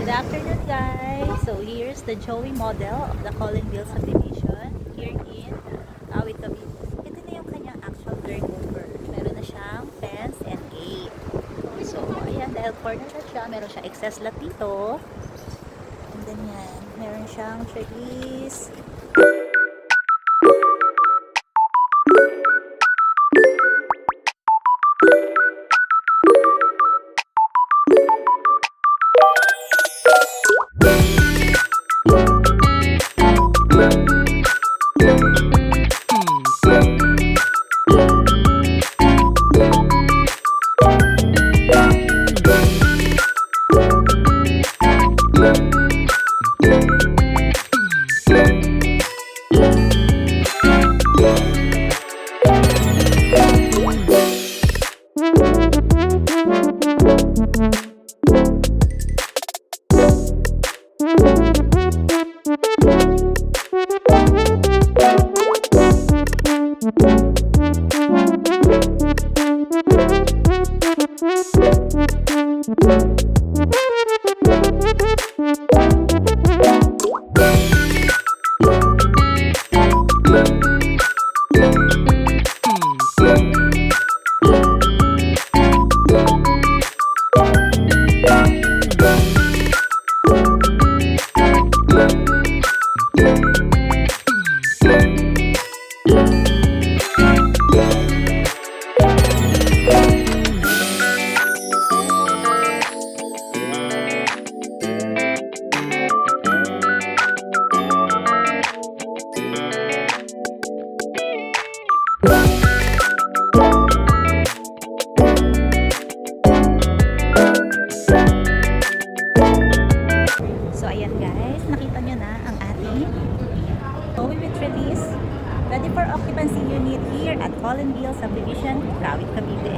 Good afternoon, guys. So here's the Joey model of the Collinville subdivision here in Awit Cavite. Ito na yung kanyang actual turnover. Meron na siyang fence and gate. So ayan, dahil corner na siya, meron siyang excess lot dito. And then yan, meron siyang trees. So ayan guys, nakita nyo na ang ating Joey with release ready for occupancy unit here at Collinville subdivision, Awit Cavite.